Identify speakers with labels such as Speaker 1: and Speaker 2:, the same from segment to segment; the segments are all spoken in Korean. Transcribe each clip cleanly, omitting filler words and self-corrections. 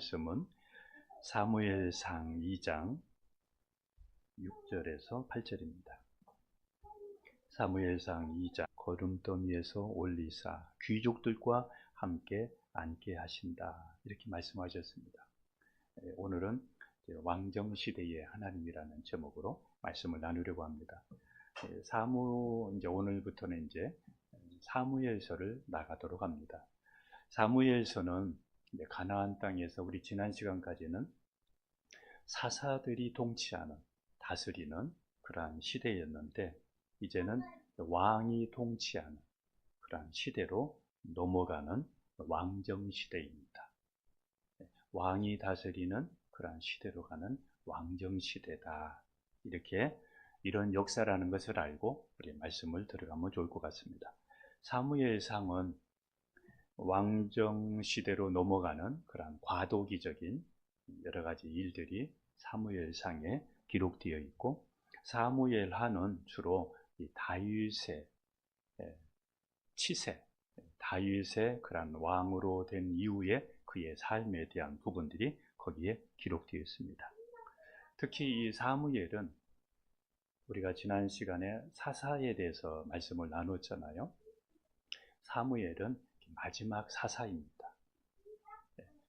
Speaker 1: 말씀은 사무엘상 2장 6절에서 8절입니다. 사무엘상 2장 거름더미에서 올리사 귀족들과 함께 앉게 하신다, 이렇게 말씀하셨습니다. 오늘은 왕정시대의 하나님이라는 제목으로 말씀을 나누려고 합니다. 오늘부터는 사무엘서를 나가도록 합니다. 사무엘서는 가나안 땅에서 우리 지난 시간까지는 사사들이 통치하는, 다스리는 그러한 시대였는데, 이제는 왕이 통치하는 그러한 시대로 넘어가는 왕정시대입니다. 왕이 다스리는 그러한 시대로 가는 왕정시대다, 이런 역사라는 것을 알고 우리 말씀을 들어가면 좋을 것 같습니다. 사무엘상은 왕정시대로 넘어가는 그러한 과도기적인 여러 가지 일들이 사무엘상에 기록되어 있고, 사무엘하는 주로 이 다윗의 치세, 다윗의 그러한 왕으로 된 이후에 그의 삶에 대한 부분들이 거기에 기록되어 있습니다. 특히 이 사무엘은 우리가 지난 시간에 사사에 대해서 말씀을 나눴잖아요. 사무엘은 마지막 사사입니다.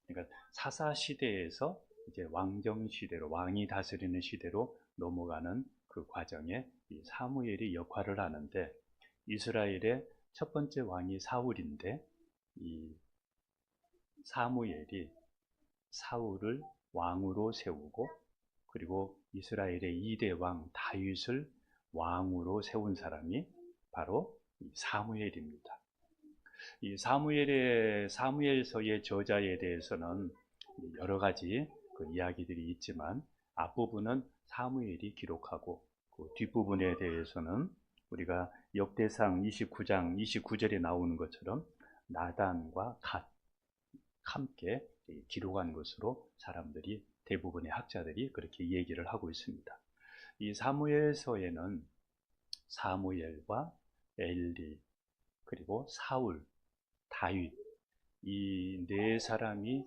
Speaker 1: 그러니까 사사 시대에서 이제 왕정 시대로, 왕이 다스리는 시대로 넘어가는 그 과정에 이 사무엘이 역할을 하는데, 이스라엘의 첫 번째 왕이 사울인데, 이 사무엘이 사울을 왕으로 세우고, 그리고 이스라엘의 2대 왕 다윗을 왕으로 세운 사람이 바로 이 사무엘입니다. 이 사무엘서의 저자에 대해서는 여러 가지 그 이야기들이 있지만, 앞부분은 사무엘이 기록하고, 그 뒷부분에 대해서는 우리가 역대상 29장 29절에 나오는 것처럼 나단과 갓 함께 기록한 것으로 사람들이, 대부분의 학자들이 그렇게 얘기를 하고 있습니다. 이 사무엘서에는 사무엘과 엘리, 그리고 사울, 다윗, 이 네 사람이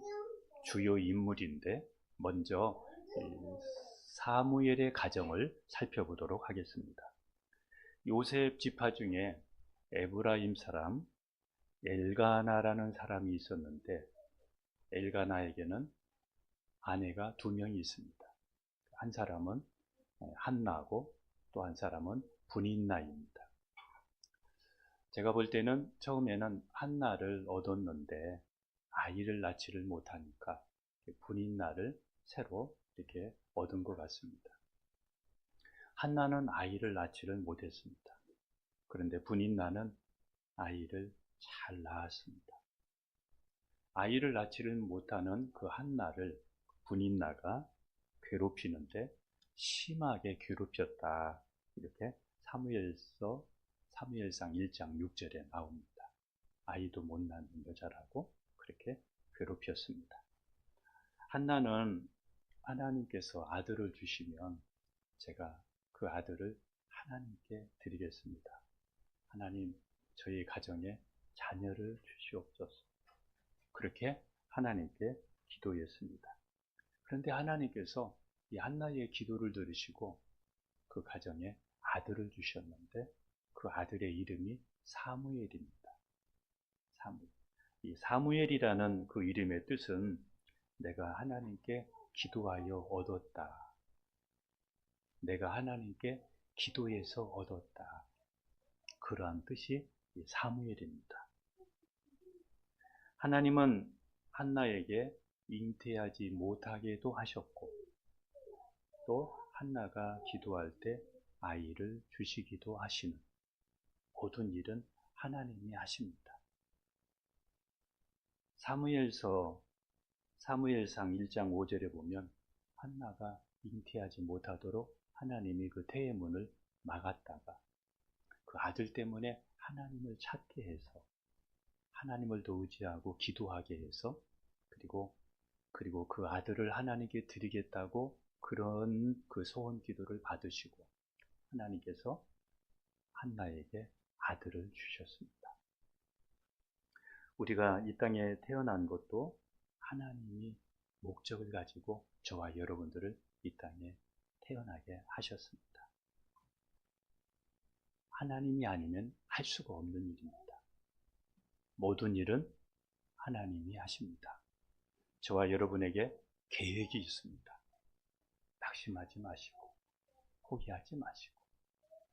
Speaker 1: 주요 인물인데, 먼저 사무엘의 가정을 살펴보도록 하겠습니다. 요셉 지파 중에 에브라임 사람 엘가나라는 사람이 있었는데, 엘가나에게는 아내가 2명이 있습니다. 한 사람은 한나고 또 한 사람은 브닌나입니다. 제가 볼 때는 처음에는 한나를 얻었는데 아이를 낳지를 못하니까 브닌나를 새로 이렇게 얻은 것 같습니다. 한나는 아이를 낳지를 못했습니다. 그런데 브닌나는 아이를 잘 낳았습니다. 아이를 낳지를 못하는 그 한나를 브닌나가 괴롭히는데 심하게 괴롭혔다, 이렇게 사무엘상 1장 6절에 나옵니다. 아이도 못 낳는 여자라고 그렇게 괴롭혔습니다. 한나는 하나님께서 아들을 주시면 제가 그 아들을 하나님께 드리겠습니다. 하나님, 저희 가정에 자녀를 주시옵소서. 그렇게 하나님께 기도했습니다. 그런데 하나님께서 이 한나의 기도를 들으시고 그 가정에 아들을 주셨는데, 그 아들의 이름이 사무엘입니다. 이 사무엘이라는 그 이름의 뜻은 내가 하나님께 기도하여 얻었다, 내가 하나님께 기도해서 얻었다, 그러한 뜻이 이 사무엘입니다. 하나님은 한나에게 잉태하지 못하게도 하셨고, 또 한나가 기도할 때 아이를 주시기도 하시는 모든 일은 하나님이 하십니다. 사무엘상 1장 5절에 보면 한나가 잉태하지 못하도록 하나님이 그 태의 문을 막았다가 그 아들 때문에 하나님을 찾게 해서, 하나님을 더 의지하고 기도하게 해서, 그리고 그 아들을 하나님께 드리겠다고 그런 그 소원 기도를 받으시고 하나님께서 한나에게 아들을 주셨습니다. 우리가 이 땅에 태어난 것도 하나님이 목적을 가지고 저와 여러분들을 이 땅에 태어나게 하셨습니다. 하나님이 아니면 할 수가 없는 일입니다. 모든 일은 하나님이 하십니다. 저와 여러분에게 계획이 있습니다. 낙심하지 마시고 포기하지 마시고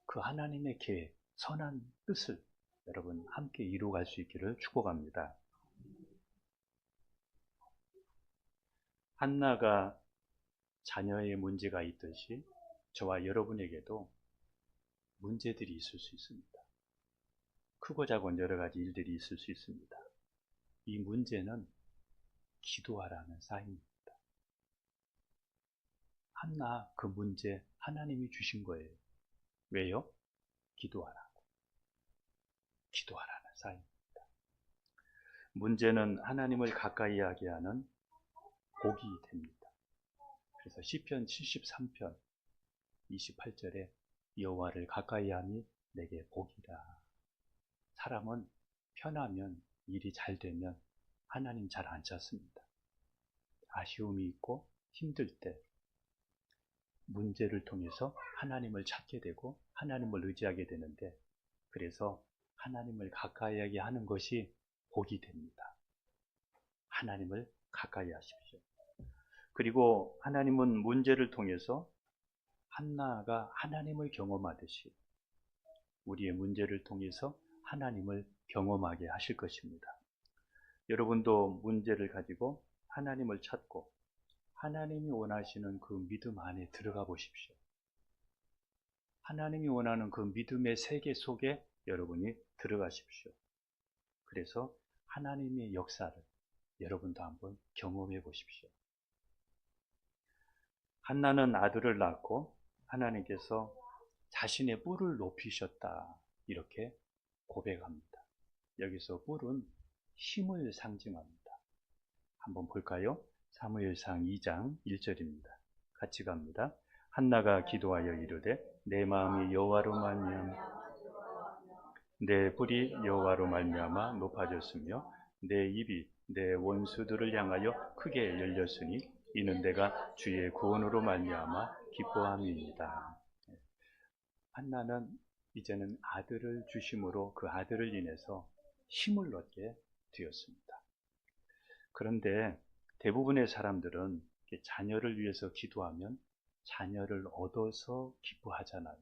Speaker 1: 그 하나님의 계획, 선한 뜻을 여러분 함께 이루어갈 수 있기를 축복합니다. 한나가 자녀의 문제가 있듯이 저와 여러분에게도 문제들이 있을 수 있습니다. 크고 작은 여러 가지 일들이 있을 수 있습니다. 이 문제는 기도하라는 사인입니다. 한나 그 문제 하나님이 주신 거예요. 왜요? 기도하라고. 기도하라는 사인입니다. 문제는 하나님을 가까이 하게 하는 복이 됩니다. 그래서 시편 73편 28절에 여호와를 가까이 하니 내게 복이라. 사람은 편하면 일이 잘 되면 하나님 잘 안 찾습니다. 아쉬움이 있고 힘들 때 문제를 통해서 하나님을 찾게 되고 하나님을 의지하게 되는데 그래서 하나님을 가까이 하게 하는 것이 복이 됩니다. 하나님을 가까이 하십시오. 그리고 하나님은 문제를 통해서 한나가 하나님을 경험하듯이 우리의 문제를 통해서 하나님을 경험하게 하실 것입니다. 여러분도 문제를 가지고 하나님을 찾고 하나님이 원하시는 그 믿음 안에 들어가 보십시오. 하나님이 원하는 그 믿음의 세계 속에 여러분이 들어가십시오. 그래서 하나님의 역사를 여러분도 한번 경험해 보십시오. 한나는 아들을 낳고 하나님께서 자신의 뿔을 높이셨다 이렇게 고백합니다. 여기서 뿔은 힘을 상징합니다. 한번 볼까요? 사무엘상 2장 1절입니다. 같이 갑니다. 한나가 기도하여 이르되 내 마음이 여호와로 말미암아 내 뿔이 여호와로 말미암아 높아졌으며 내 입이 내 원수들을 향하여 크게 열렸으니 이는 내가 주의 구원으로 말미암아 기뻐함이니이다. 한나는 이제는 아들을 주심으로 그 아들을 인해서 힘을 얻게 되었습니다. 그런데 대부분의 사람들은 자녀를 위해서 기도하면 자녀를 얻어서 기뻐하잖아요.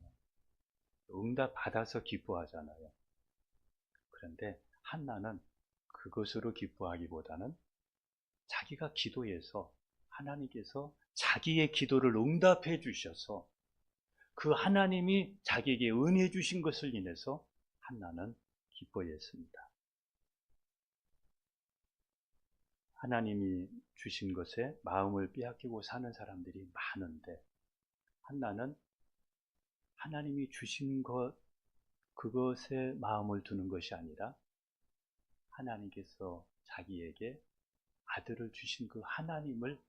Speaker 1: 응답 받아서 기뻐하잖아요. 그런데 한나는 그것으로 기뻐하기보다는 자기가 기도해서 하나님께서 자기의 기도를 응답해 주셔서 그 하나님이 자기에게 은혜 주신 것을 인해서 한나는 기뻐했습니다. 하나님이 주신 것에 마음을 빼앗기고 사는 사람들이 많은데 한나는 하나님이 주신 것 그것에 마음을 두는 것이 아니라 하나님께서 자기에게 아들을 주신 그 하나님을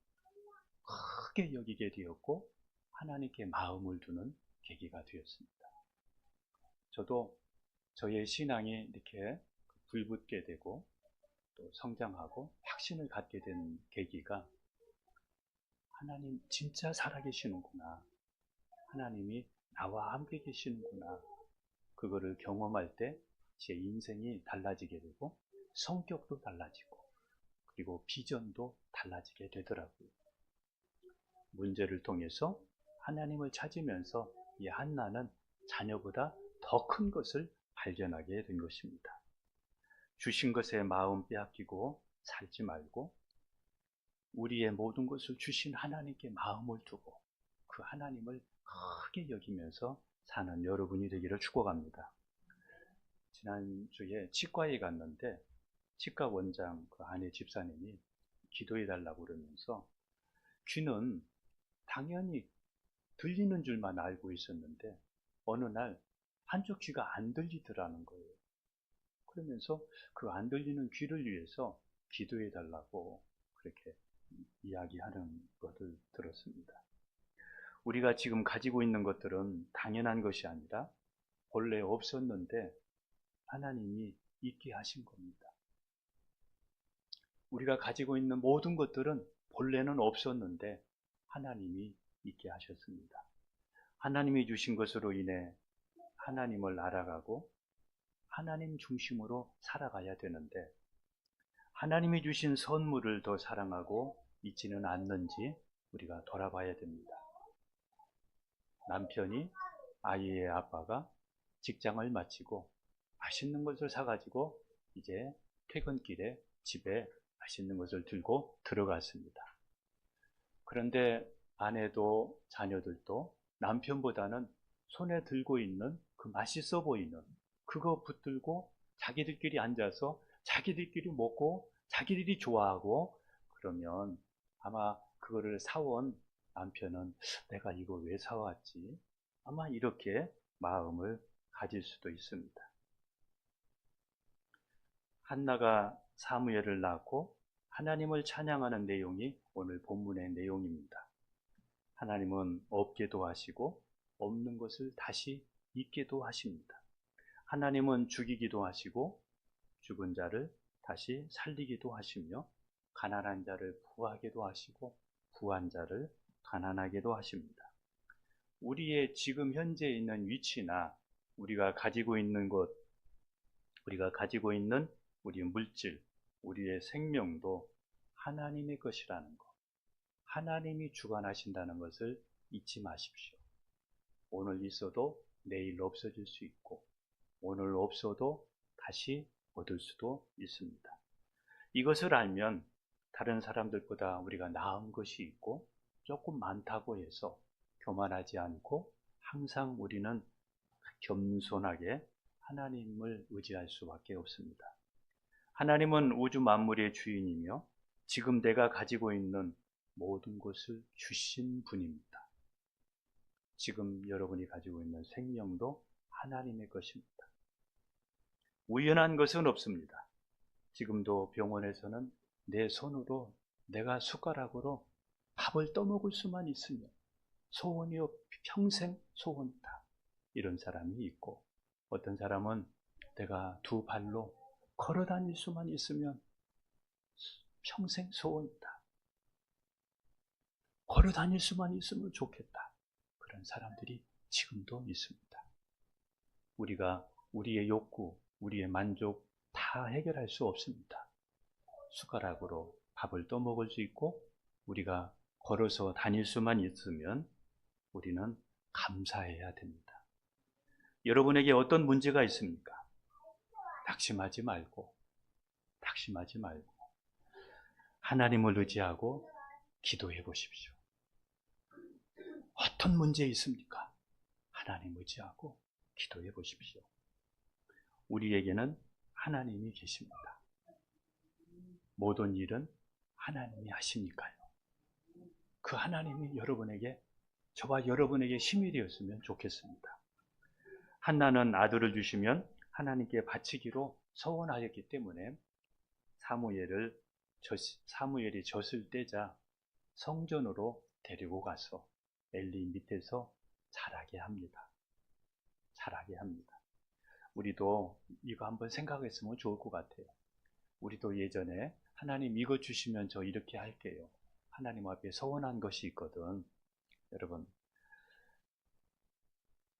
Speaker 1: 크게 여기게 되었고 하나님께 마음을 두는 계기가 되었습니다. 저도 저의 신앙이 이렇게 불붙게 되고 또 성장하고 확신을 갖게 된 계기가 하나님 진짜 살아계시는구나. 하나님이 나와 함께 계시는구나. 그거를 경험할 때 제 인생이 달라지게 되고 성격도 달라지고 그리고 비전도 달라지게 되더라고요. 문제를 통해서 하나님을 찾으면서 이 한나는 자녀보다 더 큰 것을 발견하게 된 것입니다. 주신 것에 마음 빼앗기고 살지 말고 우리의 모든 것을 주신 하나님께 마음을 두고 그 하나님을 크게 여기면서 사는 여러분이 되기를 축복합니다. 지난주에 치과에 갔는데 치과 원장 그 아내 집사님이 기도해 달라고 그러면서 귀는 당연히 들리는 줄만 알고 있었는데 어느 날 한쪽 귀가 안 들리더라는 거예요. 그러면서 그 안 들리는 귀를 위해서 기도해 달라고 그렇게 이야기하는 것을 들었습니다. 우리가 지금 가지고 있는 것들은 당연한 것이 아니라 본래 없었는데 하나님이 있게 하신 겁니다. 우리가 가지고 있는 모든 것들은 본래는 없었는데 하나님이 있게 하셨습니다. 하나님이 주신 것으로 인해 하나님을 알아가고 하나님 중심으로 살아가야 되는데 하나님이 주신 선물을 더 사랑하고 있지는 않는지 우리가 돌아봐야 됩니다. 남편이 아이의 아빠가 직장을 마치고 맛있는 것을 사가지고 이제 퇴근길에 집에 맛있는 것을 들고 들어갔습니다. 그런데 아내도 자녀들도 남편보다는 손에 들고 있는 그 맛있어 보이는 그거 붙들고 자기들끼리 앉아서 자기들끼리 먹고 자기들이 좋아하고 그러면 아마 그거를 사온 남편은 내가 이거 왜 사왔지? 아마 이렇게 마음을 가질 수도 있습니다. 한나가 사무엘을 낳고 하나님을 찬양하는 내용이 오늘 본문의 내용입니다. 하나님은 없게도 하시고 없는 것을 다시 있게도 하십니다. 하나님은 죽이기도 하시고 죽은 자를 다시 살리기도 하시며 가난한 자를 부하게도 하시고 부한 자를 가난하게도 하십니다. 우리의 지금 현재 있는 위치나 우리가 가지고 있는 것, 우리가 가지고 있는 우리의 물질, 우리의 생명도 하나님의 것이라는 것, 하나님이 주관하신다는 것을 잊지 마십시오. 오늘 있어도 내일 없어질 수 있고 오늘 없어도 다시 얻을 수도 있습니다. 이것을 알면 다른 사람들보다 우리가 나은 것이 있고 조금 많다고 해서 교만하지 않고 항상 우리는 겸손하게 하나님을 의지할 수밖에 없습니다. 하나님은 우주 만물의 주인이며 지금 내가 가지고 있는 모든 것을 주신 분입니다. 지금 여러분이 가지고 있는 생명도 하나님의 것입니다. 우연한 것은 없습니다. 지금도 병원에서는 내 손으로 내가 숟가락으로 밥을 떠먹을 수만 있으면 소원이요 평생 소원이다. 이런 사람이 있고 어떤 사람은 내가 두 발로 걸어 다닐 수만 있으면 평생 소원이다. 걸어 다닐 수만 있으면 좋겠다. 그런 사람들이 지금도 있습니다. 우리가 우리의 욕구, 우리의 만족 다 해결할 수 없습니다. 숟가락으로 밥을 떠먹을 수 있고 우리가 걸어서 다닐 수만 있으면 우리는 감사해야 됩니다. 여러분에게 어떤 문제가 있습니까? 낙심하지 말고 하나님을 의지하고 기도해 보십시오. 어떤 문제 있습니까? 하나님 의지하고 기도해 보십시오. 우리에게는 하나님이 계십니다. 모든 일은 하나님이 하시니까요. 그 하나님이 여러분에게, 저와 여러분에게 힘이 되었으면 좋겠습니다. 한나는 아들을 주시면 하나님께 바치기로 서원하였기 때문에 사무엘이 젖을 떼자 성전으로 데리고 가서 엘리 밑에서 자라게 합니다. 우리도 이거 한번 생각했으면 좋을 것 같아요. 우리도 예전에 하나님 이거 주시면 저 이렇게 할게요. 하나님 앞에 서원한 것이 있거든. 여러분,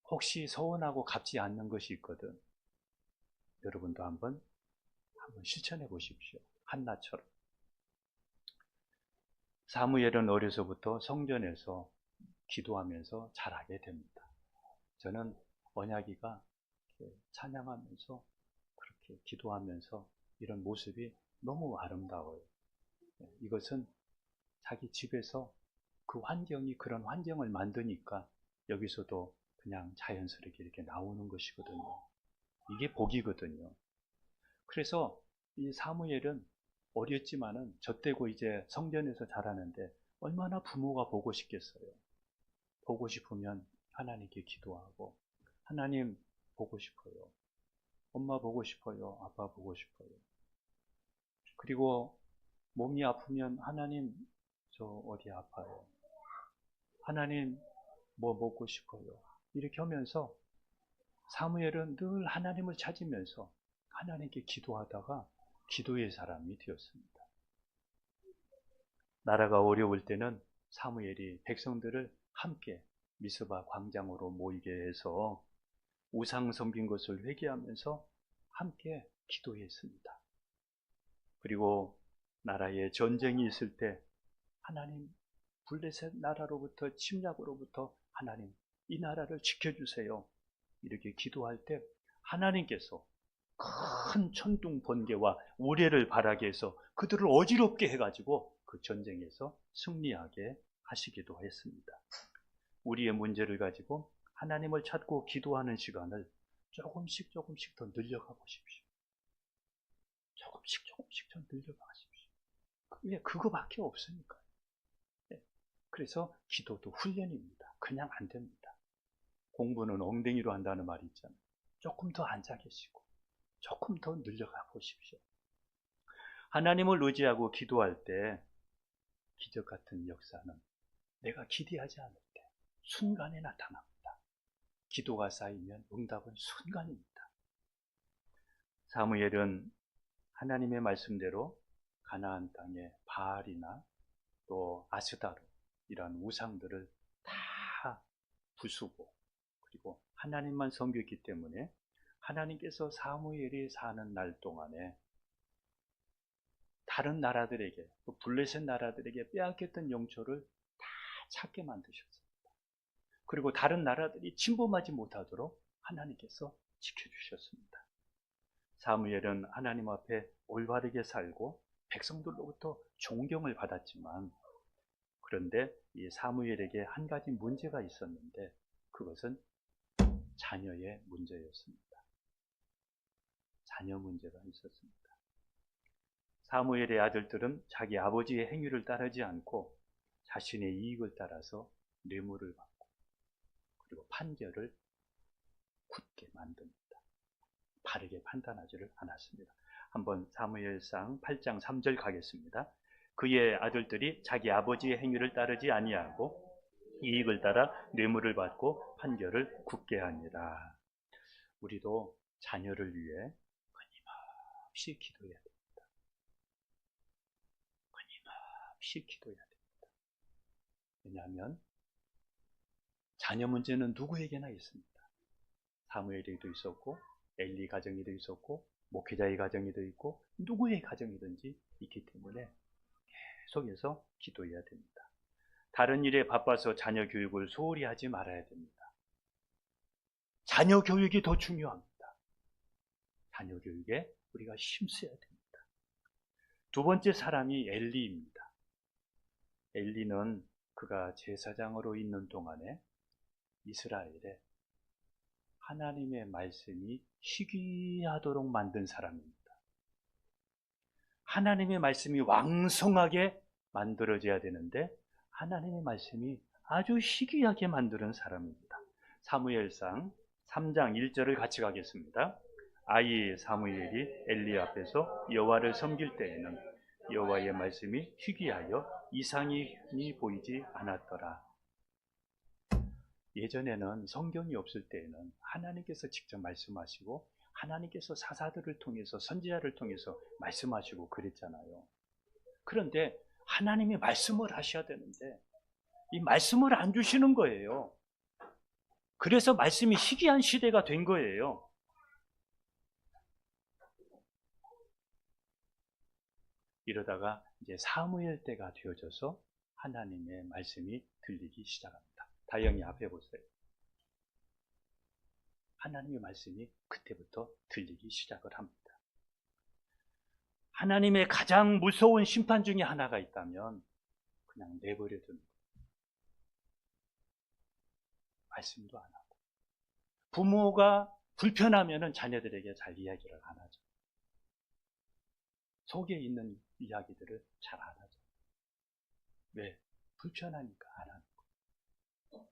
Speaker 1: 혹시 서원하고 갚지 않는 것이 있거든. 여러분도 한번 실천해 보십시오. 한나처럼. 사무엘은 어려서부터 성전에서 기도하면서 자라게 됩니다. 저는 언약이가 찬양하면서 그렇게 기도하면서 이런 모습이 너무 아름다워요. 이것은 자기 집에서 그 환경이 그런 환경을 만드니까 여기서도 그냥 자연스럽게 이렇게 나오는 것이거든요. 이게 복이거든요. 그래서 이 사무엘은 어렸지만은 젖되고 이제 성전에서 자라는데 얼마나 부모가 보고 싶겠어요. 보고 싶으면 하나님께 기도하고, 하나님 보고 싶어요. 엄마 보고 싶어요. 아빠 보고 싶어요. 그리고 몸이 아프면 하나님 저 어디 아파요. 하나님 뭐 먹고 싶어요. 이렇게 하면서 사무엘은 늘 하나님을 찾으면서 하나님께 기도하다가 기도의 사람이 되었습니다. 나라가 어려울 때는 사무엘이 백성들을 함께 미스바 광장으로 모이게 해서 우상 섬긴 것을 회개하면서 함께 기도했습니다. 그리고 나라에 전쟁이 있을 때 하나님, 블레셋 나라로부터 침략으로부터 하나님 이 나라를 지켜주세요. 이렇게 기도할 때 하나님께서 큰 천둥 번개와 우레를 발하게 해서 그들을 어지럽게 해가지고 그 전쟁에서 승리하게 하시기도 했습니다. 우리의 문제를 가지고 하나님을 찾고 기도하는 시간을 조금씩 더 늘려가 보십시오. 조금씩 더 늘려가 보십시오. 왜? 그거밖에 없으니까. 그래서 기도도 훈련입니다. 그냥 안 됩니다. 공부는 엉덩이로 한다는 말이 있잖아요. 조금 더 앉아 계시고 조금 더 늘려가 보십시오. 하나님을 의지하고 기도할 때 기적 같은 역사는 내가 기대하지 않을 때 순간에 나타납니다. 기도가 쌓이면 응답은 순간입니다. 사무엘은 하나님의 말씀대로 가나안 땅에 바알이나 또 아스다로 이런 우상들을 다 부수고 그리고 하나님만 섬겼기 때문에 하나님께서 사무엘이 사는 날 동안에 다른 나라들에게 또 블레셋 나라들에게 빼앗겼던 영토를 다 찾게 만드셨습니다. 그리고 다른 나라들이 침범하지 못하도록 하나님께서 지켜주셨습니다. 사무엘은 하나님 앞에 올바르게 살고 백성들로부터 존경을 받았지만 그런데 이 사무엘에게 한 가지 문제가 있었는데 그것은 자녀의 문제였습니다. 자녀 문제가 있었습니다. 사무엘의 아들들은 자기 아버지의 행위를 따르지 않고 자신의 이익을 따라서 뇌물을 받고 그리고 판결을 굳게 만듭니다. 바르게 판단하지를 않았습니다. 한번 사무엘상 8장 3절 가겠습니다. 그의 아들들이 자기 아버지의 행위를 따르지 아니하고 이익을 따라 뇌물을 받고 판결을 굳게 하니라. 우리도 자녀를 위해 끊임없이 기도해야 됩니다. 끊임없이 기도해야 됩니다. 왜냐하면 자녀 문제는 누구에게나 있습니다. 사무엘에게도 있었고 엘리 가정에도 있었고 목회자의 가정에도 있고 누구의 가정이든지 있기 때문에 계속해서 기도해야 됩니다. 다른 일에 바빠서 자녀 교육을 소홀히 하지 말아야 됩니다. 자녀 교육이 더 중요합니다. 자녀 교육에 우리가 힘써야 됩니다. 두 번째 사람이 엘리입니다. 엘리는 그가 제사장으로 있는 동안에 이스라엘에 하나님의 말씀이 희귀하도록 만든 사람입니다. 하나님의 말씀이 왕성하게 만들어져야 되는데 하나님의 말씀이 아주 희귀하게 만드는 사람입니다. 사무엘상 3장 1절을 같이 가겠습니다. 아이 사무엘이 엘리 앞에서 여호와를 섬길 때에는 여호와의 말씀이 희귀하여 이상이 흔히 보이지 않았더라. 예전에는 성경이 없을 때에는 하나님께서 직접 말씀하시고 하나님께서 사사들을 통해서 선지자를 통해서 말씀하시고 그랬잖아요. 그런데 하나님이 말씀을 하셔야 되는데 이 말씀을 안 주시는 거예요. 그래서 말씀이 희귀한 시대가 된 거예요. 이러다가 이제 사무엘 때가 되어져서 하나님의 말씀이 들리기 시작합니다. 다영이 앞에 보세요. 하나님의 말씀이 그때부터 들리기 시작을 합니다. 하나님의 가장 무서운 심판 중에 하나가 있다면 그냥 내버려 두는 거예요. 말씀도 안 하고. 부모가 불편하면 자녀들에게 잘 이야기를 안 하죠. 속에 있는 이야기들을 잘 안 하죠. 왜? 불편하니까 안 하는 거예요.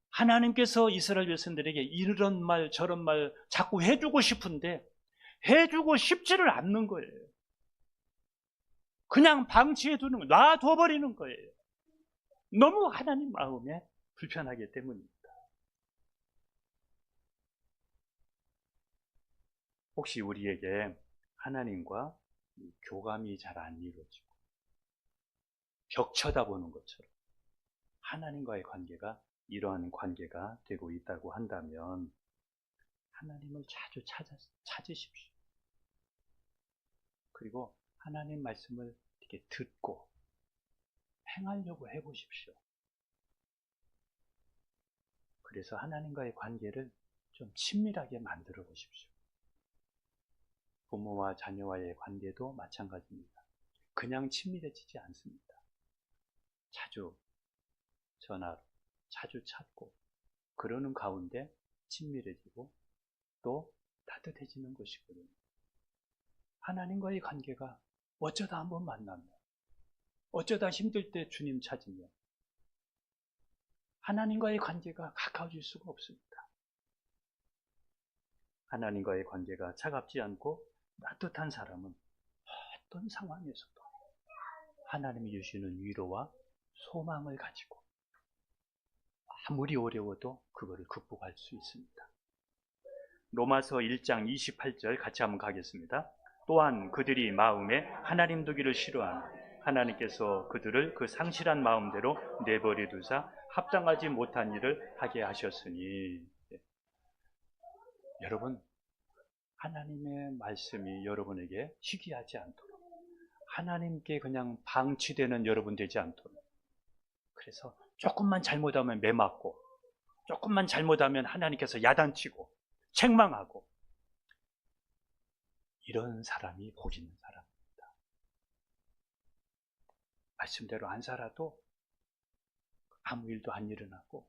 Speaker 1: 하나님께서 이스라엘 백성들에게 이런 말 저런 말 자꾸 해주고 싶은데 해주고 싶지를 않는 거예요. 그냥 방치해 두는 거예요. 놔둬버리는 거예요. 너무 하나님 마음에 불편하기 때문입니다. 혹시 우리에게 하나님과 교감이 잘 안 이루어지고 벽 쳐다보는 것처럼 하나님과의 관계가 이러한 관계가 되고 있다고 한다면 하나님을 자주 찾으십시오. 그리고 하나님 말씀을 이렇게 듣고 행하려고 해보십시오. 그래서 하나님과의 관계를 좀 친밀하게 만들어 보십시오. 부모와 자녀와의 관계도 마찬가지입니다. 그냥 친밀해지지 않습니다. 자주 전화로 자주 찾고 그러는 가운데 친밀해지고 또 따뜻해지는 것이거든요. 하나님과의 관계가 어쩌다 한번 만나면, 어쩌다 힘들 때 주님 찾으면 하나님과의 관계가 가까워질 수가 없습니다. 하나님과의 관계가 차갑지 않고 따뜻한 사람은 어떤 상황에서도 하나님이 주시는 위로와 소망을 가지고 아무리 어려워도 그거를 극복할 수 있습니다. 로마서 1장 28절 같이 한번 가겠습니다. 또한 그들이 마음에 하나님 두기를 싫어하나 하나님께서 그들을 그 상실한 마음대로 내버려 두사 합당하지 못한 일을 하게 하셨으니. 여러분, 하나님의 말씀이 여러분에게 희귀하지 않도록, 하나님께 그냥 방치되는 여러분 되지 않도록, 그래서 조금만 잘못하면 매맞고 조금만 잘못하면 하나님께서 야단치고 책망하고, 이런 사람이 복 있는 사람입니다. 말씀대로 안 살아도 아무 일도 안 일어나고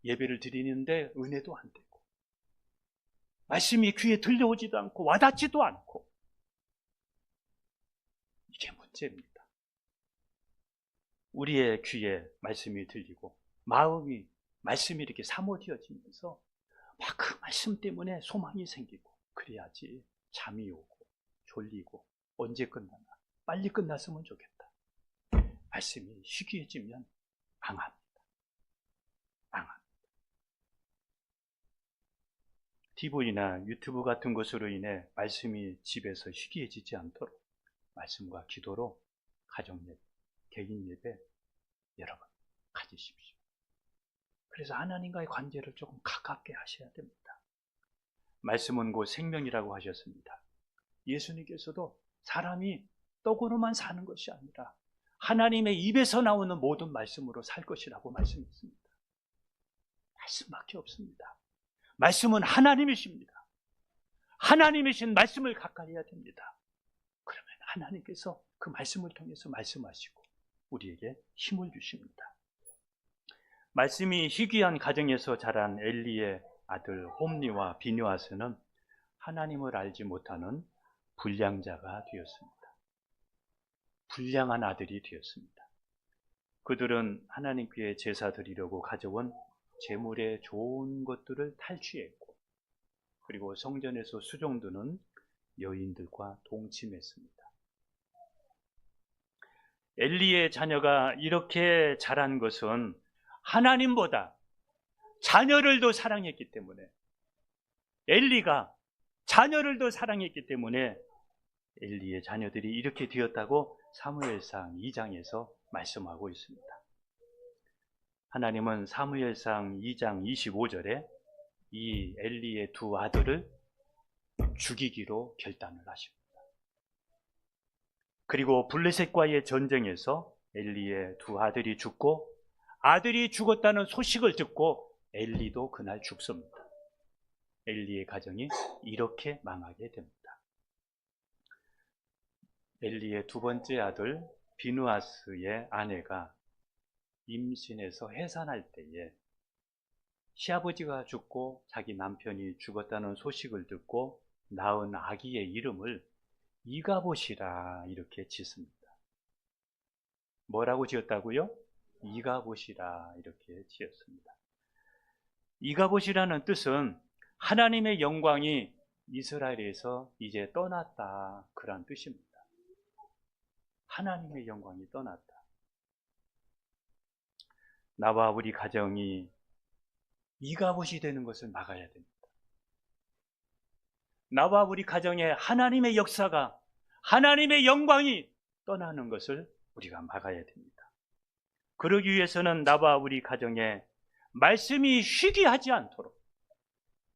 Speaker 1: 예배를 드리는데 은혜도 안 되고 말씀이 귀에 들려오지도 않고 와닿지도 않고, 이게 문제입니다. 우리의 귀에 말씀이 들리고 마음이 말씀이 이렇게 사모되어지면서 막 그 말씀 때문에 소망이 생기고, 그래야지 잠이 오고 졸리고 언제 끝나나 빨리 끝났으면 좋겠다. 말씀이 희귀해지면 망합니다. TV나 유튜브 같은 것으로 인해 말씀이 집에서 희귀해지지 않도록 말씀과 기도로 가정예배, 개인 예배 여러분 가지십시오. 그래서 하나님과의 관계를 조금 가깝게 하셔야 됩니다. 말씀은 곧 생명이라고 하셨습니다. 예수님께서도 사람이 떡으로만 사는 것이 아니라 하나님의 입에서 나오는 모든 말씀으로 살 것이라고 말씀했습니다. 말씀밖에 없습니다. 말씀은 하나님이십니다. 하나님이신 말씀을 가까이 해야 됩니다. 그러면 하나님께서 그 말씀을 통해서 말씀하시고 우리에게 힘을 주십니다. 말씀이 희귀한 가정에서 자란 엘리의 아들 홈리와 비느하스는 하나님을 알지 못하는 불량자가 되었습니다. 불량한 아들이 되었습니다. 그들은 하나님께 제사 드리려고 가져온 제물의 좋은 것들을 탈취했고, 그리고 성전에서 수종드는 여인들과 동침했습니다. 엘리의 자녀가 이렇게 자란 것은 하나님보다 자녀를 더 사랑했기 때문에, 엘리가 자녀를 더 사랑했기 때문에 엘리의 자녀들이 이렇게 되었다고 사무엘상 2장에서 말씀하고 있습니다. 하나님은 사무엘상 2장 25절에 이 엘리의 두 아들을 죽이기로 결단을 하십니다. 그리고 블레셋과의 전쟁에서 엘리의 두 아들이 죽고, 아들이 죽었다는 소식을 듣고 엘리도 그날 죽습니다. 엘리의 가정이 이렇게 망하게 됩니다. 엘리의 두 번째 아들 비느하스의 아내가 임신해서 해산할 때에 시아버지가 죽고 자기 남편이 죽었다는 소식을 듣고 낳은 아기의 이름을 이가봇이라 이렇게 짓습니다. 뭐라고 지었다고요? 이가봇이라 이렇게 지었습니다. 이가봇이라는 뜻은 하나님의 영광이 이스라엘에서 이제 떠났다, 그런 뜻입니다. 하나님의 영광이 떠났다. 나와 우리 가정이 이가봇이 되는 것을 막아야 됩니다. 나와 우리 가정에 하나님의 역사가, 하나님의 영광이 떠나는 것을 우리가 막아야 됩니다. 그러기 위해서는 나와 우리 가정에 말씀이 희귀하지 않도록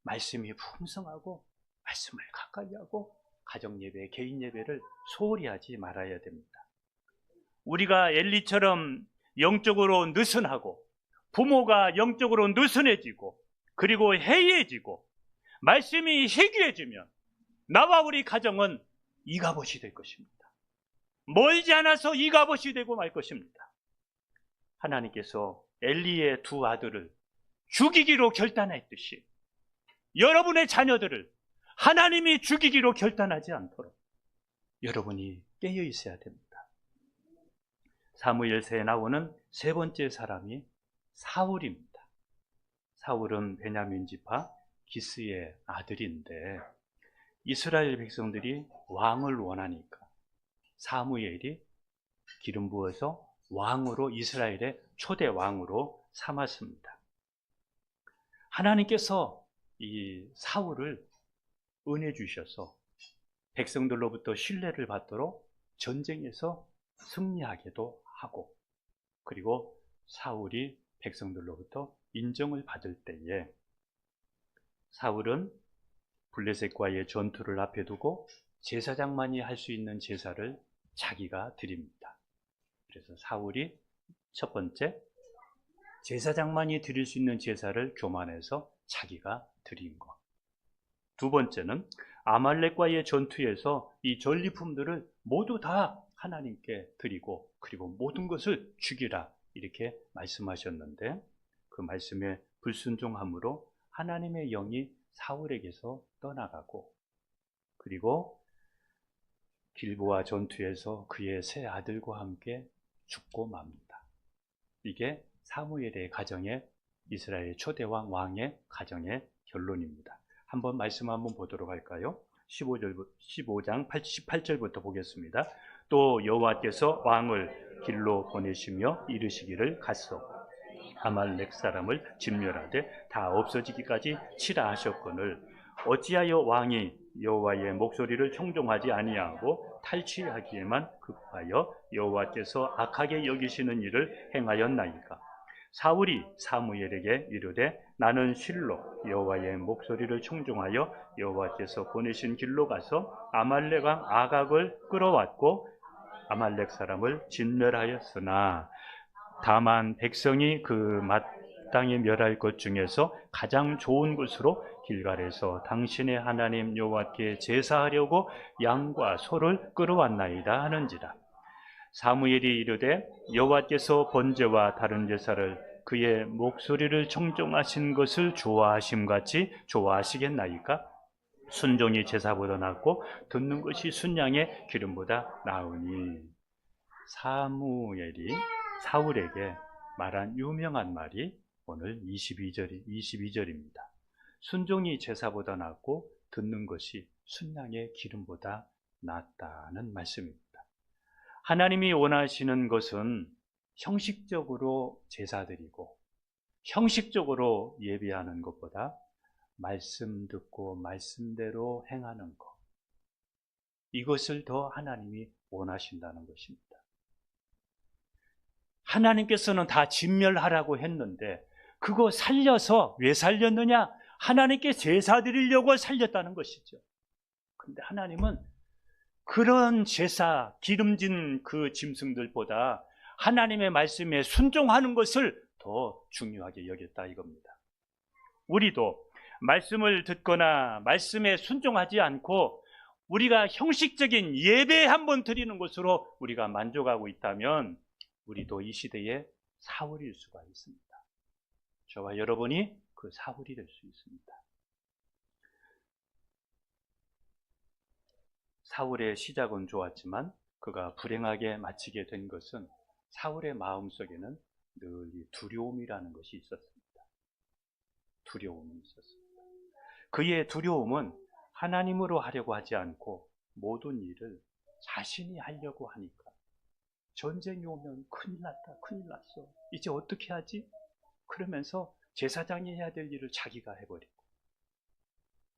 Speaker 1: 말씀이 풍성하고 말씀을 가까이 하고 가정 예배, 개인 예배를 소홀히 하지 말아야 됩니다. 우리가 엘리처럼 영적으로 느슨하고 부모가 영적으로 느슨해지고 그리고 해이해지고 말씀이 희귀해지면 나와 우리 가정은 이가봇이 될 것입니다. 멀지 않아서 이가봇이 되고 말 것입니다. 하나님께서 엘리의 두 아들을 죽이기로 결단했듯이 여러분의 자녀들을 하나님이 죽이기로 결단하지 않도록 여러분이 깨어 있어야 됩니다. 사무엘서에 나오는 세 번째 사람이 사울입니다. 사울은 베냐민 지파 기스의 아들인데 이스라엘 백성들이 왕을 원하니까 사무엘이 기름 부어서 왕으로 이스라엘의 초대 왕으로 삼았습니다. 하나님께서 이 사울을 은혜 주셔서 백성들로부터 신뢰를 받도록 전쟁에서 승리하게도 하고 그리고 사울이 백성들로부터 인정을 받을 때에 사울은 블레셋과의 전투를 앞에 두고 제사장만이 할 수 있는 제사를 자기가 드립니다. 그래서 사울이 첫 번째 제사장만이 드릴 수 있는 제사를 교만해서 자기가 드린 것. 두 번째는 아말렉과의 전투에서 이 전리품들을 모두 다 하나님께 드리고 그리고 모든 것을 죽이라 이렇게 말씀하셨는데 그 말씀에 불순종함으로 하나님의 영이 사울에게서 떠나가고 그리고 길보아 전투에서 그의 세 아들과 함께 죽고 맙니다. 이게 사무엘의 가정의 이스라엘 초대왕 왕의 가정의 결론입니다. 한번 말씀 한번 보도록 할까요? 15장 18절부터 보겠습니다. 또 여호와께서 왕을 길로 보내시며 이르시기를 갔소. 아말렉 사람을 진멸하되 다 없어지기까지 치라 하셨거늘 어찌하여 왕이 여호와의 목소리를 청종하지 아니하고 탈취하기에만 급하여 여호와께서 악하게 여기시는 일을 행하였나이까. 사울이 사무엘에게 이르되 나는 실로 여호와의 목소리를 청종하여 여호와께서 보내신 길로 가서 아말렉 왕 아각을 끌어왔고 아말렉 사람을 진멸하였으나 다만 백성이 그 마땅히 멸할 것 중에서 가장 좋은 곳으로 길갈에서 당신의 하나님 여호와께 제사하려고 양과 소를 끌어왔나이다 하는지라. 사무엘이 이르되 여호와께서 번제와 다른 제사를 그의 목소리를 청종하신 것을 좋아하심같이 좋아하시겠나이까? 순종이 제사보다 낫고 듣는 것이 순양의 기름보다 나으니. 사무엘이 사울에게 말한 유명한 말이 오늘 22절입니다. 순종이 제사보다 낫고 듣는 것이 순양의 기름보다 낫다는 말씀입니다. 하나님이 원하시는 것은 형식적으로 제사드리고 형식적으로 예배하는 것보다 말씀 듣고 말씀대로 행하는 것, 이것을 더 하나님이 원하신다는 것입니다. 하나님께서는 다 진멸하라고 했는데 그거 살려서 왜 살렸느냐? 하나님께 제사 드리려고 살렸다는 것이죠. 그런데 하나님은 그런 제사, 기름진 그 짐승들보다 하나님의 말씀에 순종하는 것을 더 중요하게 여겼다 이겁니다. 우리도 말씀을 듣거나 말씀에 순종하지 않고 우리가 형식적인 예배 한번 드리는 것으로 우리가 만족하고 있다면 우리도 이 시대의 사울일 수가 있습니다. 저와 여러분이 그 사울이 될 수 있습니다. 사울의 시작은 좋았지만 그가 불행하게 마치게 된 것은 사울의 마음속에는 늘 두려움이라는 것이 있었습니다. 두려움이 있었습니다. 그의 두려움은 하나님으로 하려고 하지 않고 모든 일을 자신이 하려고 하니까 전쟁이 오면 큰일 났다, 큰일 났어. 이제 어떻게 하지? 그러면서 제사장이 해야 될 일을 자기가 해버리고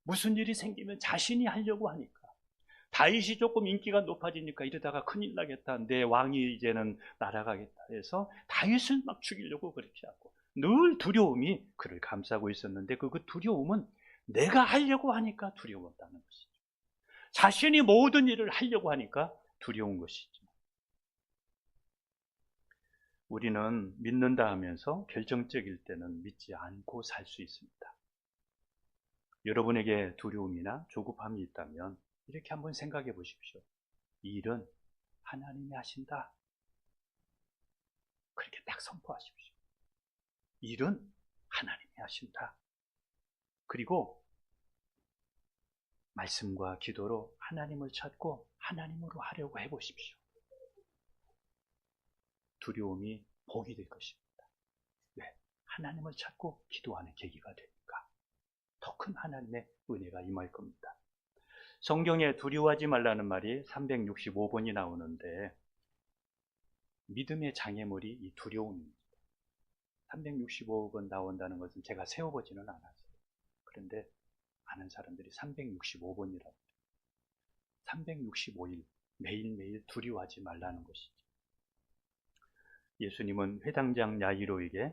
Speaker 1: 무슨 일이 생기면 자신이 하려고 하니까 다윗이 조금 인기가 높아지니까 이러다가 큰일 나겠다. 내 왕이 이제는 날아가겠다 해서 다윗을 막 죽이려고 그렇게 하고 늘 두려움이 그를 감싸고 있었는데 그 두려움은 내가 하려고 하니까 두려웠다는 것이죠. 자신이 모든 일을 하려고 하니까 두려운 것이죠. 우리는 믿는다 하면서 결정적일 때는 믿지 않고 살 수 있습니다. 여러분에게 두려움이나 조급함이 있다면 이렇게 한번 생각해 보십시오. 이 일은 하나님이 하신다. 그렇게 딱 선포하십시오. 이 일은 하나님이 하신다. 그리고 말씀과 기도로 하나님을 찾고 하나님으로 하려고 해보십시오. 두려움이 복이 될 것입니다. 왜? 하나님을 찾고 기도하는 계기가 되니까 더 큰 하나님의 은혜가 임할 겁니다. 성경에 두려워하지 말라는 말이 365번이 나오는데 믿음의 장애물이 이 두려움입니다. 365번 나온다는 것은 제가 세어보지는 않았어요. 그런데 많은 사람들이 365번이라고 365일 매일매일 두려워하지 말라는 것이죠. 예수님은 회당장 야이로에게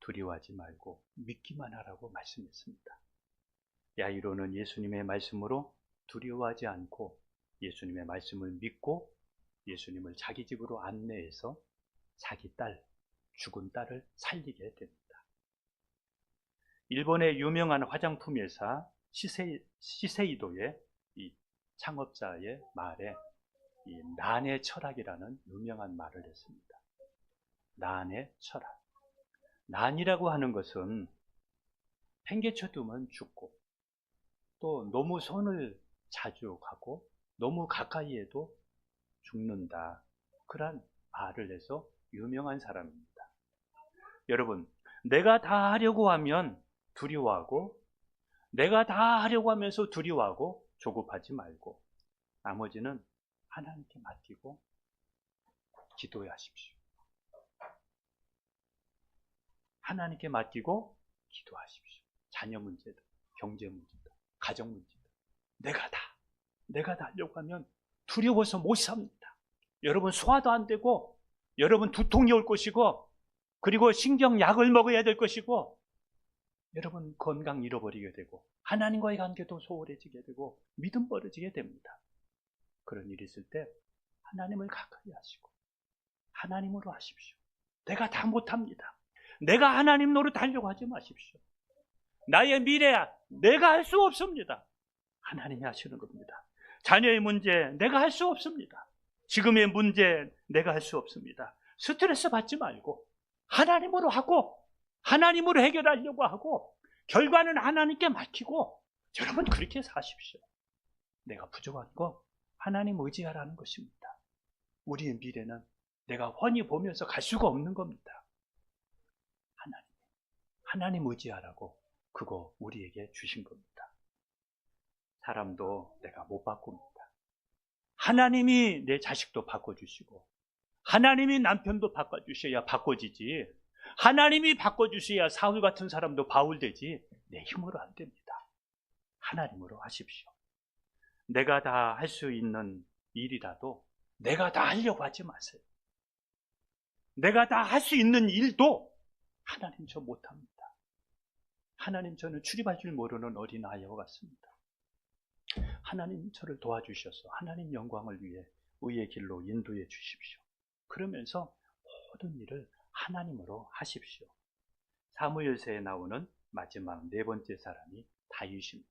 Speaker 1: 두려워하지 말고 믿기만 하라고 말씀했습니다. 야이로는 예수님의 말씀으로 두려워하지 않고 예수님의 말씀을 믿고 예수님을 자기 집으로 안내해서 자기 딸, 죽은 딸을 살리게 됩니다. 일본의 유명한 화장품 회사 시세이도의 이 창업자의 말에 이 난의 철학이라는 유명한 말을 했습니다. 난의 철학. 난이라고 하는 것은 팽개쳐두면 죽고 또 너무 손을 자주 가고 너무 가까이 해도 죽는다. 그런 말을 해서 유명한 사람입니다. 여러분, 내가 다 하려고 하면 두려워하고 내가 다 하려고 하면서 두려워하고 조급하지 말고 나머지는 하나님께 맡기고 기도하십시오. 하나님께 맡기고 기도하십시오. 자녀 문제도, 경제 문제도, 가정 문제도. 내가 다 하려고 하면 두려워서 못 삽니다. 여러분 소화도 안 되고 여러분 두통이 올 것이고 그리고 신경약을 먹어야 될 것이고 여러분 건강 잃어버리게 되고 하나님과의 관계도 소홀해지게 되고 믿음 벌어지게 됩니다. 그런 일이 있을 때 하나님을 가까이 하시고 하나님으로 하십시오. 내가 다 못합니다. 내가 하나님 노릇하려고 하지 마십시오. 나의 미래야 내가 할 수 없습니다. 하나님이 하시는 겁니다. 자녀의 문제 내가 할 수 없습니다. 지금의 문제 내가 할 수 없습니다. 스트레스 받지 말고 하나님으로 하고 하나님으로 해결하려고 하고 결과는 하나님께 맡기고 여러분 그렇게 사십시오. 내가 부족한 거 하나님 의지하라는 것입니다. 우리의 미래는 내가 훤히 보면서 갈 수가 없는 겁니다. 하나님 의지하라고 그거 우리에게 주신 겁니다. 사람도 내가 못 바꿉니다. 하나님이 내 자식도 바꿔주시고 하나님이 남편도 바꿔주셔야 바꿔지지 하나님이 바꿔주셔야 사울 같은 사람도 바울 되지 내 힘으로 안 됩니다. 하나님으로 하십시오. 내가 다 할 수 있는 일이라도 내가 다 하려고 하지 마세요. 내가 다 할 수 있는 일도 하나님 저 못합니다. 하나님 저는 출입할 줄 모르는 어린아이와 같습니다. 하나님 저를 도와주셔서 하나님 영광을 위해 의의 길로 인도해 주십시오. 그러면서 모든 일을 하나님으로 하십시오. 사무엘서에 나오는 마지막 네 번째 사람이 다윗입니다.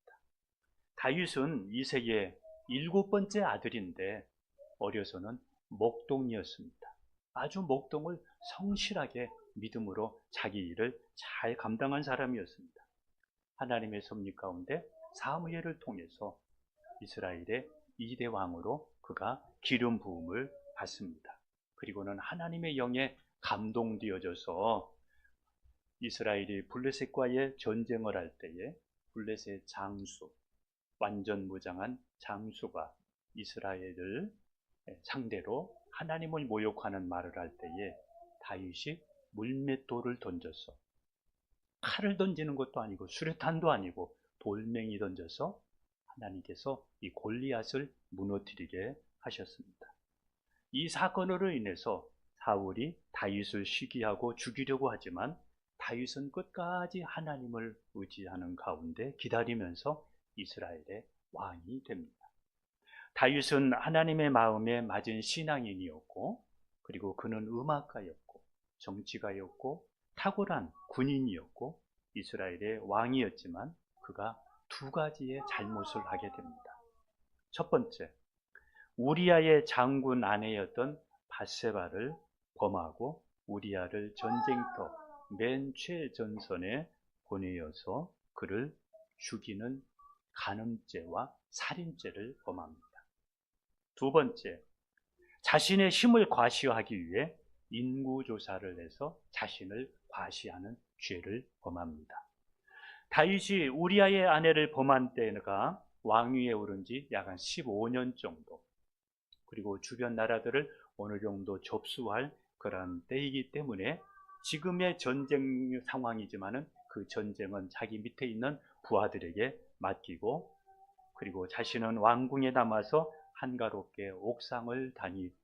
Speaker 1: 다윗은 이세의 7번째 아들인데 어려서는 목동이었습니다. 아주 목동을 성실하게 믿음으로 자기 일을 잘 감당한 사람이었습니다. 하나님의 섭리 가운데 사무엘을 통해서 이스라엘의 2대 왕으로 그가 기름 부음을 받습니다. 그리고는 하나님의 영에 감동되어져서 이스라엘이 블레셋과의 전쟁을 할 때에 블레셋 장수, 완전 무장한 장수가 이스라엘을 상대로 하나님을 모욕하는 말을 할 때에 다윗이 물맷돌을 던져서 칼을 던지는 것도 아니고 수류탄도 아니고 돌멩이 던져서 하나님께서 이 골리앗을 무너뜨리게 하셨습니다. 이 사건으로 인해서 사울이 다윗을 시기하고 죽이려고 하지만 다윗은 끝까지 하나님을 의지하는 가운데 기다리면서 이스라엘의 왕이 됩니다. 다윗은 하나님의 마음에 맞은 신앙인이었고, 그리고 그는 음악가였고 정치가였고 탁월한 군인이었고 이스라엘의 왕이었지만 그가 두 가지의 잘못을 하게 됩니다. 첫 번째, 우리아의 장군 아내였던 밧세바를 범하고 우리아를 전쟁터 맨 최전선에 보내어서 그를 죽이는 간음죄와 살인죄를 범합니다. 두 번째, 자신의 힘을 과시하기 위해 인구조사를 해서 자신을 과시하는 죄를 범합니다. 다윗이 우리아의 아내를 범한 때가 왕위에 오른 지 약 한 15년 정도, 그리고 주변 나라들을 어느 정도 접수할 그런 때이기 때문에 지금의 전쟁 상황이지만은 그 전쟁은 자기 밑에 있는 부하들에게 맡기고, 그리고 자신은 왕궁에 남아서 한가롭게 옥상을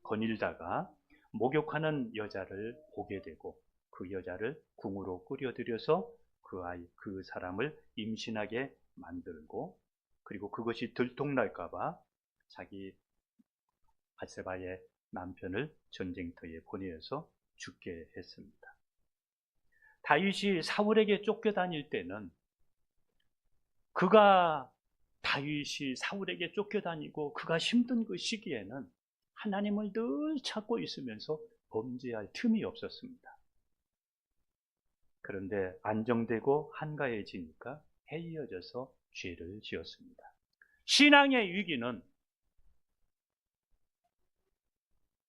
Speaker 1: 거닐다가 목욕하는 여자를 보게 되고 그 여자를 궁으로 끌어들여서 그 사람을 임신하게 만들고, 그리고 그것이 들통날까봐 자기 밧세바의 남편을 전쟁터에 보내어서 죽게 했습니다. 다윗이 사울에게 쫓겨다닐 때는 다윗이 사울에게 쫓겨다니고 그가 힘든 그 시기에는 하나님을 늘 찾고 있으면서 범죄할 틈이 없었습니다. 그런데 안정되고 한가해지니까 헤어져서 죄를 지었습니다. 신앙의 위기는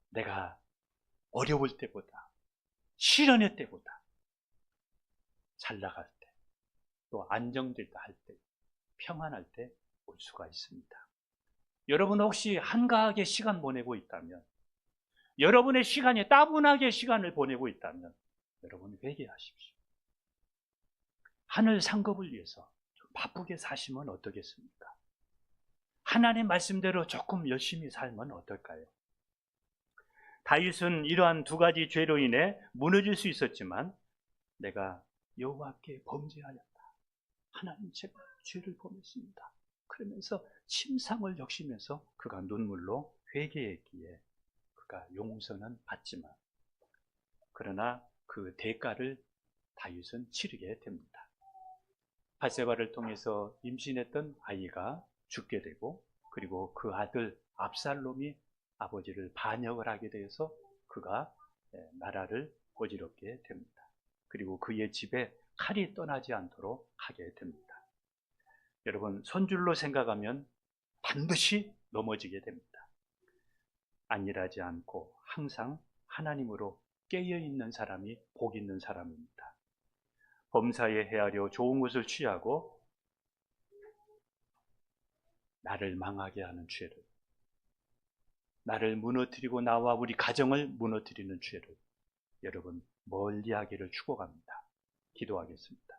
Speaker 1: 내가 어려울 때보다, 시련의 때보다, 잘 나갈 때, 또 안정되다 할 때, 평안할 때 올 수가 있습니다. 여러분 혹시 한가하게 시간 보내고 있다면, 여러분의 시간에 따분하게 시간을 보내고 있다면 여러분 회개하십시오. 하늘 상급을 위해서 좀 바쁘게 사시면 어떠겠습니까? 하나님의 말씀대로 조금 열심히 살면 어떨까요? 다윗은 이러한 두 가지 죄로 인해 무너질 수 있었지만 내가 여호와께 범죄하였다, 하나님 제가 죄를 범했습니다, 그러면서 침상을 적시면서 그가 눈물로 회개했기에 그가 용서는 받지만, 그러나 그 대가를 다윗은 치르게 됩니다. 밧세바를 통해서 임신했던 아이가 죽게 되고, 그리고 그 아들 압살롬이 아버지를 반역을 하게 되어서 그가 나라를 어지럽게 됩니다. 그리고 그의 집에 칼이 떠나지 않도록 하게 됩니다. 여러분, 손줄로 생각하면 반드시 넘어지게 됩니다. 안일하지 않고 항상 하나님으로 깨어있는 사람이 복 있는 사람입니다. 범사에 헤아려 좋은 것을 취하고 나를 망하게 하는 죄를, 나를 무너뜨리고 나와 우리 가정을 무너뜨리는 죄를 여러분 멀리하기를 축원합니다. 기도하겠습니다.